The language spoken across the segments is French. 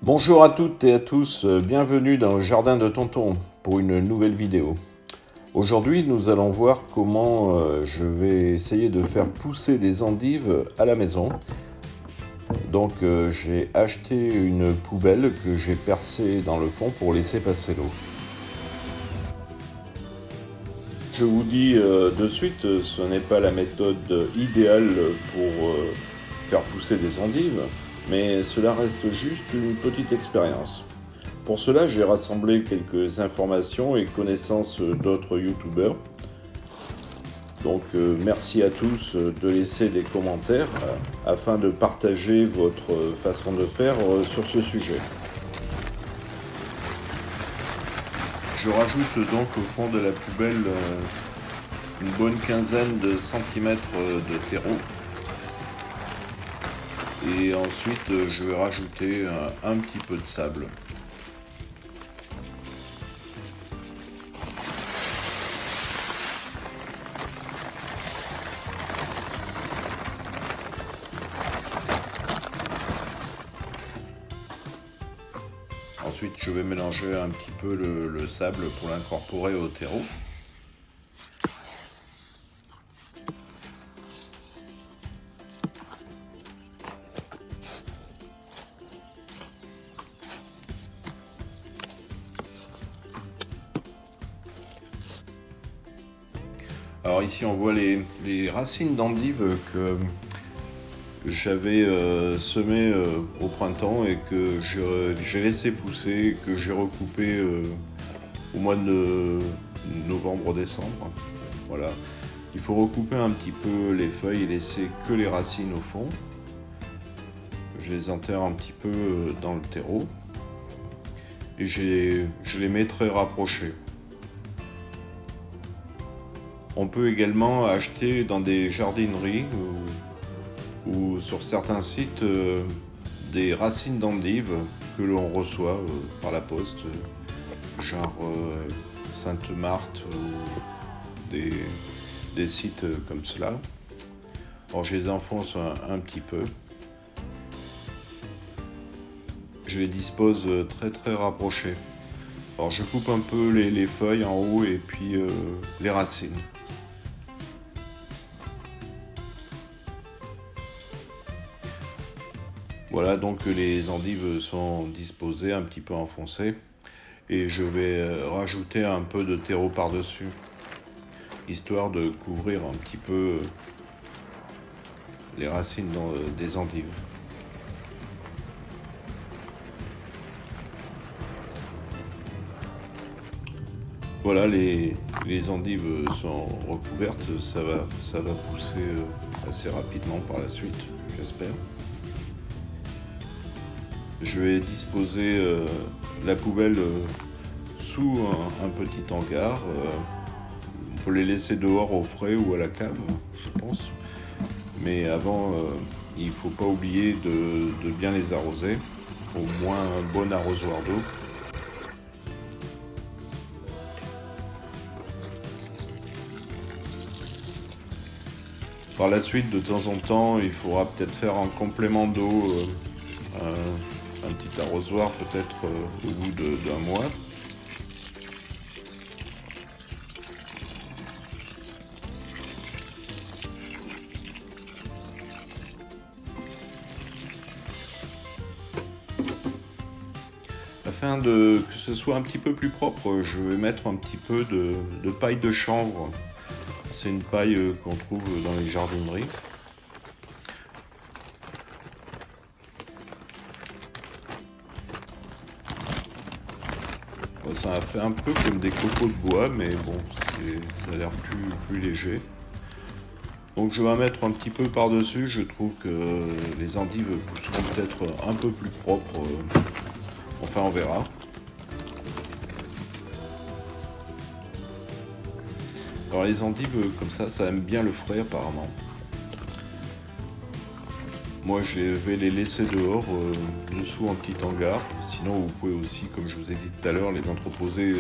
Bonjour à toutes et à tous, bienvenue dans le jardin de Tonton pour une nouvelle vidéo. Aujourd'hui nous allons voir comment je vais essayer de faire pousser des endives à la maison. Donc j'ai acheté une poubelle que j'ai percée dans le fond pour laisser passer l'eau. Je vous dis de suite, ce n'est pas la méthode idéale pour faire pousser des endives, mais cela reste juste une petite expérience. Pour cela, j'ai rassemblé quelques informations et connaissances d'autres youtubeurs. Donc merci à tous de laisser des commentaires afin de partager votre façon de faire sur ce sujet. Je rajoute donc au fond de la poubelle une bonne quinzaine de centimètres de terreau. Et ensuite je vais rajouter un petit peu de sable. Ensuite, je vais mélanger un petit peu le sable pour l'incorporer au terreau. Alors ici, on voit les racines d'endives que j'avais semées au printemps et que j'ai laissé pousser, que j'ai recoupé au mois de novembre-décembre. Voilà. Il faut recouper un petit peu les feuilles et laisser que les racines au fond. Je les enterre un petit peu dans le terreau et je les mets très rapprochés. On peut également acheter dans des jardineries ou sur certains sites des racines d'endives que l'on reçoit par la poste, genre Sainte-Marthe ou des sites comme cela. Alors je les enfonce un petit peu. Je les dispose très rapprochés. Alors je coupe un peu les feuilles en haut et puis les racines. Voilà, donc les endives sont disposées, un petit peu enfoncées. Et je vais rajouter un peu de terreau par-dessus, histoire de couvrir un petit peu les racines des endives. Voilà, les endives sont recouvertes, ça va pousser assez rapidement par la suite, j'espère. Je vais disposer la poubelle sous un petit hangar. On peut les laisser dehors au frais ou à la cave, je pense. Mais avant, il ne faut pas oublier de bien les arroser, au moins un bon arrosoir d'eau. Par la suite, de temps en temps, il faudra peut-être faire un complément d'eau, un petit arrosoir peut-être au bout d'un mois. Afin que ce soit un petit peu plus propre, je vais mettre un petit peu de paille de chanvre. C'est une paille qu'on trouve dans les jardineries. Ça fait un peu comme des copeaux de bois, mais bon, ça a l'air plus léger. Donc je vais mettre un petit peu par-dessus, je trouve que les endives pousseront peut-être un peu plus propres. Enfin, on verra. Alors les endives comme ça aime bien le frais apparemment. Moi je vais les laisser dehors, dessous un petit hangar. Sinon vous pouvez aussi, comme je vous ai dit tout à l'heure, les entreposer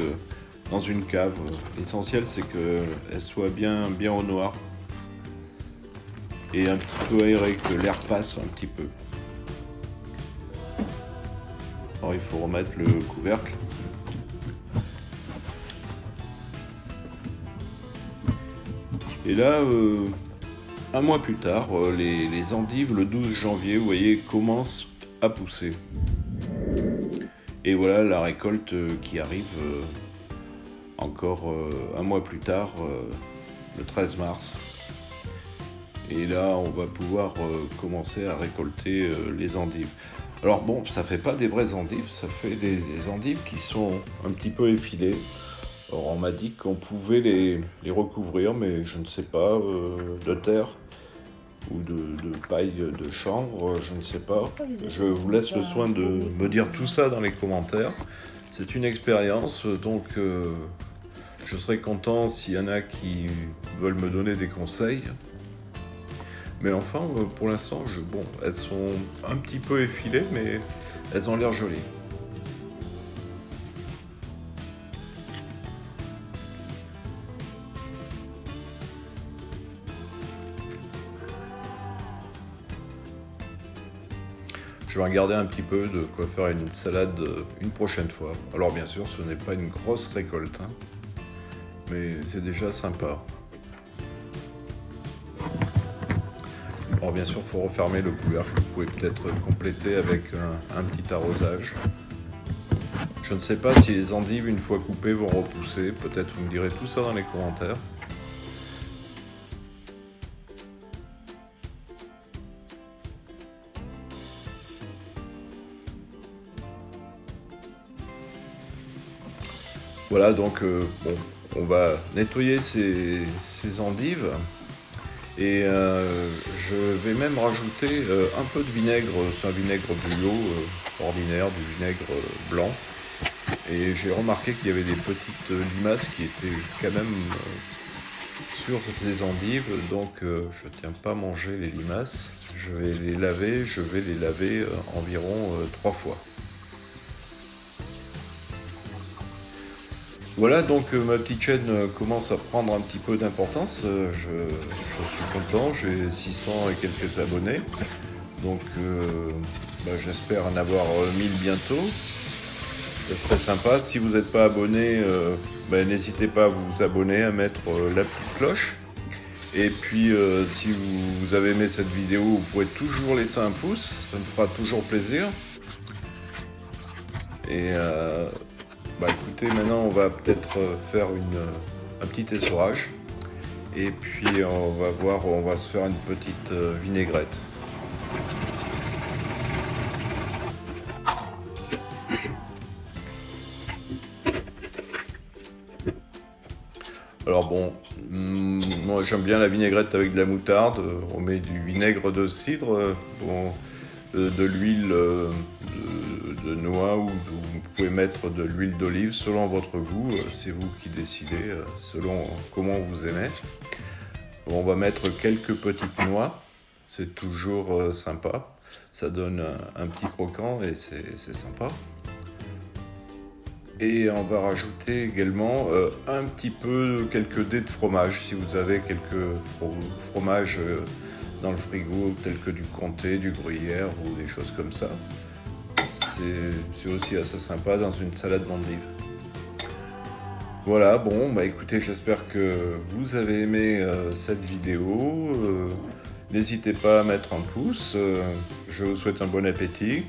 dans une cave. L'essentiel c'est qu'elles soient bien au noir. Et un petit peu aéré, que l'air passe un petit peu. Alors il faut remettre le couvercle. Et là, un mois plus tard, les endives, le 12 janvier, vous voyez, commencent à pousser. Et voilà la récolte qui arrive encore un mois plus tard, le 13 mars. Et là, on va pouvoir commencer à récolter les endives. Alors bon, ça fait pas des vraies endives, ça fait des endives qui sont un petit peu effilées. Alors on m'a dit qu'on pouvait les recouvrir, mais je ne sais pas, de terre ou de paille de chanvre, je ne sais pas. Je vous laisse le soin de me dire tout ça dans les commentaires. C'est une expérience, donc je serais content s'il y en a qui veulent me donner des conseils. Mais enfin, pour l'instant, bon, elles sont un petit peu effilées, mais elles ont l'air jolies. Je vais regarder un petit peu de quoi faire une salade une prochaine fois. Alors bien sûr, ce n'est pas une grosse récolte, hein, mais c'est déjà sympa. Alors bien sûr, il faut refermer le couvercle. Vous pouvez peut-être compléter avec un petit arrosage. Je ne sais pas si les endives, une fois coupées, vont repousser. Peut-être vous me direz tout ça dans les commentaires. Voilà, donc bon, on va nettoyer ces endives. Et je vais même rajouter un peu de vinaigre, c'est un vinaigre bio ordinaire, du vinaigre blanc. Et j'ai remarqué qu'il y avait des petites limaces qui étaient quand même sur les endives, donc je ne tiens pas à manger les limaces. Je vais les laver environ 3 fois. Voilà, donc ma petite chaîne commence à prendre un petit peu d'importance. Je suis content, j'ai 600 et quelques abonnés. Donc j'espère en avoir 1000 bientôt. Ça serait sympa. Si vous n'êtes pas abonné, n'hésitez pas à vous abonner, à mettre la petite cloche. Et puis si vous avez aimé cette vidéo, vous pouvez toujours laisser un pouce, ça me fera toujours plaisir. Et écoutez, maintenant on va peut-être faire un petit essorage. Et puis on va se faire une petite vinaigrette. Alors bon, moi j'aime bien la vinaigrette avec de la moutarde. On met du vinaigre de cidre, de l'huile de noix, ou vous pouvez mettre de l'huile d'olive selon votre goût. C'est vous qui décidez selon comment vous aimez. On va mettre quelques petites noix, c'est toujours sympa. Ça donne un petit croquant et c'est sympa. Et on va rajouter également quelques dés de fromage, si vous avez quelques fromages dans le frigo, tels que du comté, du gruyère ou des choses comme ça. C'est aussi assez sympa dans une salade d'endives. Voilà, bon, écoutez, j'espère que vous avez aimé cette vidéo. N'hésitez pas à mettre un pouce. Je vous souhaite un bon appétit.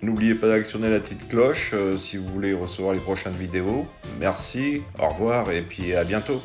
N'oubliez pas d'actionner la petite cloche si vous voulez recevoir les prochaines vidéos. Merci, au revoir et puis à bientôt.